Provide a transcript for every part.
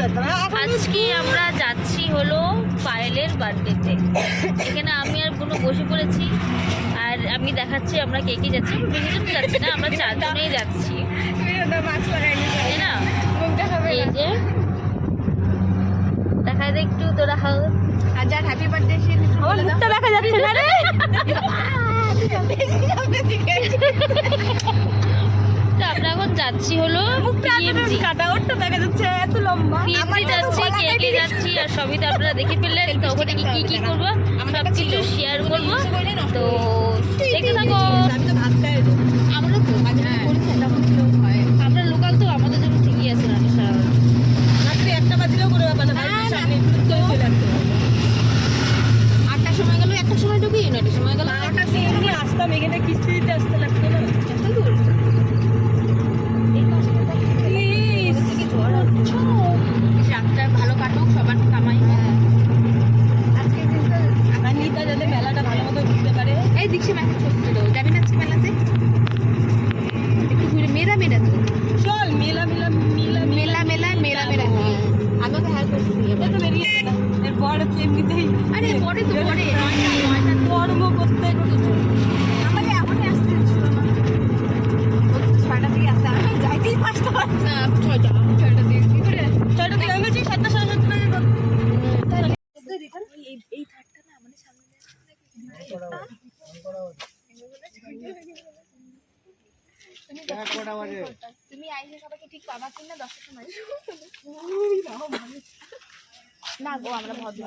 আজকে আমরা যাচ্ছি হলো পায়েলের বার্থডেতে। এখানে আমি আর কোনো বসে পড়েছি, আর আমি দেখাচ্ছি আমরা কে কে যাচ্ছি। বেশিজন যাচ্ছি না, আমরা 4 জনেই যাচ্ছি, তাই না? এই যে দেখাই দে একটু তোরা হাও। হাজার হ্যাপি বার্থডে। আমার মুখটা দেখা যাচ্ছে না রে। তো আমরা এখন যাচ্ছি হলো কাটা ওরটা দেখা যাচ্ছে এত লম্বা। যাচ্ছি, কে কে যাচ্ছি আর সবই তো আপনারা দেখে ফেললেন। তো ওখানে কি কি করবো সব কিছু শেয়ার করবো, তো দেখতে থাকো। আমরা তো আমরা লোকাল, তো আমাদের জন্য ঠিকই আছে। রাত্রি 1টা বাজলেও করে ব্যাপার না, আটটার সময় গেল, 1টার সময় ঢুকি, 9টার সময় গেল, 8টার সময় আসতাম। এখানে কিস্তি দিতে আসতে লাগতো না। রাতটা ভালো কাটুক, সবার কামাই। আজকের দিনটা আমার নিতা যাতে মেলাটা ভালো মতো ঘুরতে পারে। এই দেখছি মেলা ছবি দাও, যাবি না আজকে মেলাতে? একটু ঘুরে মেলা মেলা তো চল, মেলা মেলা মেলা মেলা মেলা মেলা মেলা। আমি তো হেল্প করছি, এটা তো বেরিয়ে গেল। এরপর হচ্ছে এমনিতেই, আরে পরে তো পরে 9টা কর্ম করতে করতে আমাকে এখনই আসতে হচ্ছিল না। 6টা থেকে আসতে আমি যাইতেই 5টা বাজে না। 6টা থেকে কি করে 6টা থেকে আমি 7টা 7:30 এই থাটটা না আমাদের সামনে তুমি আইসে সবাইকে ঠিক পাবা কিনা 10টার সময় না গো, আমরা ভদ্র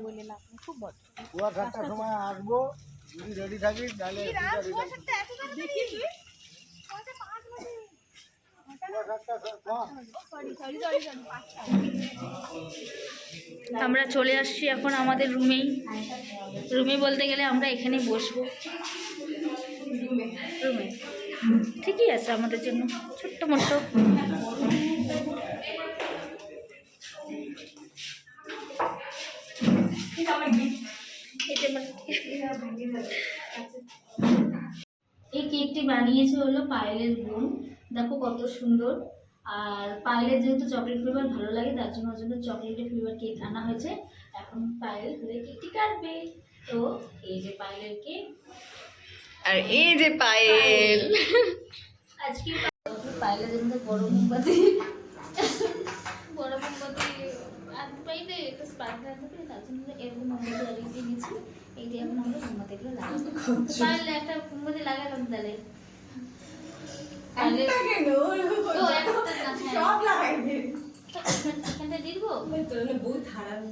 বলে না, খুব ভদ্র। পুরো 7টার সময় আসবো, যদি রেডি থাকিস তাহলে আমরা চলে আসছি এখন আমাদের রুমেই। রুমে বলতে গেলে আমরা এখানেই বসবো, রুমে। ঠিকই আছে আমাদের জন্য, ছোট্ট মোট্ট। এই কেকটি বানিয়েছে হলো পায়েলের বোন, দেখো কত সুন্দর। আর পায়েলের যেহেতু চকলেট ফ্লেভার ভালো লাগে, তার জন্য চকলেটের ফ্লেভার কেক আনা হয়েছে। এখন পায়েল ধরে কেকটি কাটবে। তো এই যে পায়েলের কেক, আর এই যে পায়েল। আজকে পায়েলের জন্য বড় মোমবাতি আনতে পারি না, একটা স্পার্ক আনতে পারি, তার জন্য এরকম মোমবাতি লাগিয়ে দিয়েছি। এই যে এখন আমরা মোমবাতিগুলো লাগাবো। পায়েলে একটা মোমবাতি লাগালাম তাহলে এখানটা দিব বহুত হারাম।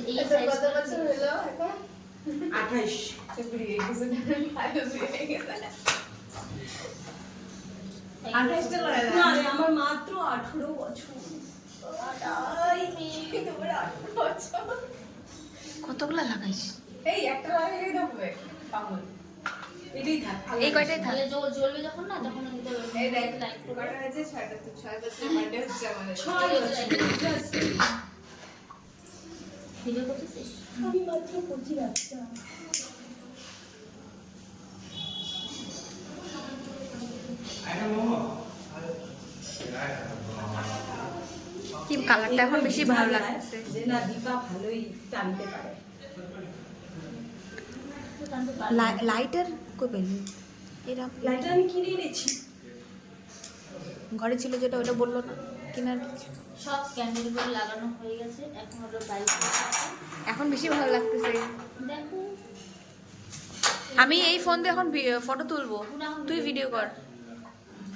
এই সাইজ কত বছর হলো এখন? 28 ফেব্রুয়ারি 28টা লাগে না রে, আমার মাত্র 18 বছর। তোমার 18 বছর কতগুলা লাগাইছ? এই একটা লাগাইলেই হবে পাগল। এটাই থাক, এই কয়টাই থাক। জ্বলবে যখন না, তখন এই দেখ লাইট কটা হয়েছে, 6টা তো 6 বছর বার্থডে হচ্ছে আমাদের। 6 বছর ভিডিও করতেছিস? আমি মাত্র 25 বাচ্চা। কি কালারটা এখন বেশি ভালো লাগছে, যে না দীপা ভালোই টানতে পারে। লাইটার কই পেলি? এরা লাইটার আমি কিনে এনেছি, ঘরে ছিল যেটা, ওটা বললো না কিনার। সব ক্যান্ডেলগুলো লাগানো হয়ে গেছে, এখন হলো বাইক। এখন বেশি ভালো লাগতেছে। দেখো আমি এই ফোন দিয়ে এখন ফটো তুলবো, তুই ভিডিও কর।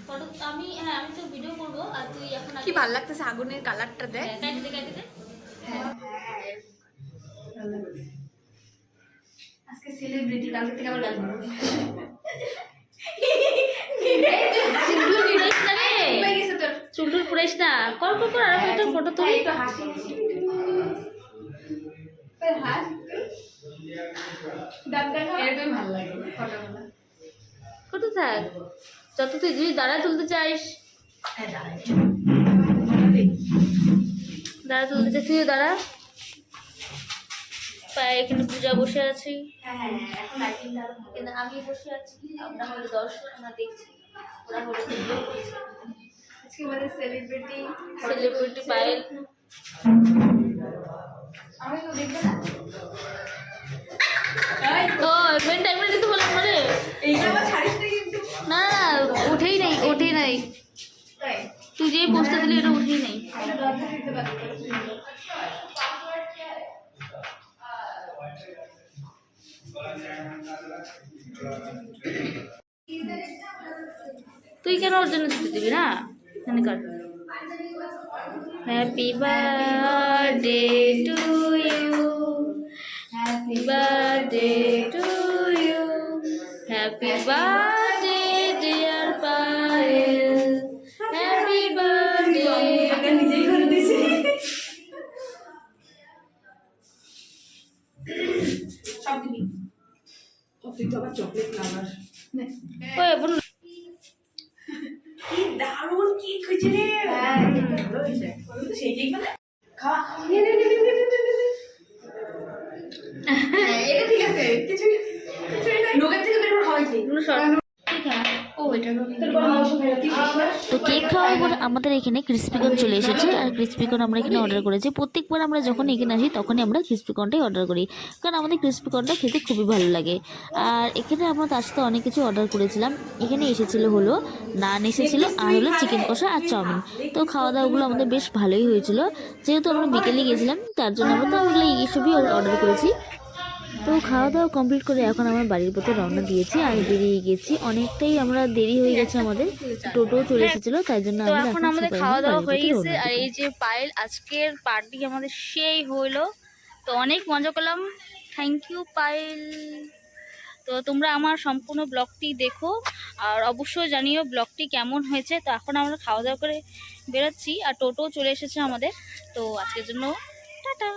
ফটো আমি আমি তো ভিডিও করব, আর তুই এখন কি ভালো লাগতেছে আগুনের কালারটা দেখ। কাটে দে। আজকে সেলিব্রিটি, কালকে থেকে আবার লাগবে। চুলটুল পুরাইস না, কর আর একটা ফটো তুলি। একটু হাসি হাসি হাস দাঁত দেখা, এরকম ভালো লাগে ফটোগুলো। ফটো থাক, যত তুই যদি দাঁড়া তুলতে চাইস দাঁড়া তুলতে চাই, তুইও দাঁড়া। এখানে পূজা বসে আছি। হ্যাঁ, এখন লাইটিংটা আরো থাকে না। আমি বসে আছি, আমরা হলো দর্শক, আমরা দেখছি ওরা হলো পুজো করছে। আজকে আমাদের সেলিব্রিটি পায়েল। আমি তো দেখবে না ও মেন টাইমে দিতে বললাম মানে এইটা আবার ছাড়িস না কিন্তু। না ওঠেই নাই তাই তুই যে পোস্টটা দিলি এটা উঠেই নাই। আমি দরজা দিতে পারবো। তুই কেন ওর জন্য ছুটি দিবি না? এখানে কর। Happy birthday to you, happy birthday to you, happy birthday dear Payel, happy birthday. নিজেই করে দিছি। সব দিবি। তুই তো আবার চকলেট লাভার। ওই বোন কি দারুণ কেক হয়েছে রে। হ্যাঁ ভালো হয়েছে। আমি তো সেই কেক মানে খাওয়া নে। হ্যাঁ এটা ঠিক আছে। কিছু নোকের থেকে বের করে খাওয়াইছি। তো কেক খাওয়ার পর আমাদের এখানে ক্রিস্পিকর্ন চলে এসেছে, আর ক্রিস্পিকর্ন আমরা এখানে অর্ডার করেছি। প্রত্যেকবার আমরা যখন এখানে আসি তখনই আমরা ক্রিস্পিকর্নটাই অর্ডার করি, কারণ আমাদের ক্রিস্পিকর্নটা খেতে খুবই ভালো লাগে। আর এখানে আমরা তার সাথে অনেক কিছু অর্ডার করেছিলাম। এখানে এসেছিলো হলো নান এসেছিলো, আর হলো চিকেন কষা আর চাউমিন। তো খাওয়া দাওয়াগুলো আমাদের বেশ ভালোই হয়েছিল, যেহেতু আমরা বিকেলে গেছিলাম তার জন্য আমরা তো ওগুলো এইসবই অর্ডার করেছি। তো খাওয়া দাওয়া কমপ্লিট করে এখন আমার বাড়ির পথে রওনা দিয়েছি, আর বেরিয়ে গেছি। অনেকটাই আমরা দেরি হয়ে গেছে, আমাদের টোটো চলে এসেছিলো, তাই জন্য তো আমরা এখন এখন আমাদের সবাই খাওয়া মিলে দাওয়া বাড়ির হয়ে পথে গেছে। রওনা আর দিলাম। এই যে পায়েল আজকের পার্টি আমাদের সেই হইলো, তো অনেক মজা করলাম। Thank you Payel. তো তোমরা আমার সম্পূর্ণ ব্লগটি দেখো, আর অবশ্যই জানিও ব্লগটি কেমন হয়েছে। তো এখন আমরা খাওয়া দাওয়া করে বেরোচ্ছি, আর টোটো চলে এসেছে আমাদের। তো আজকের জন্য টাটা।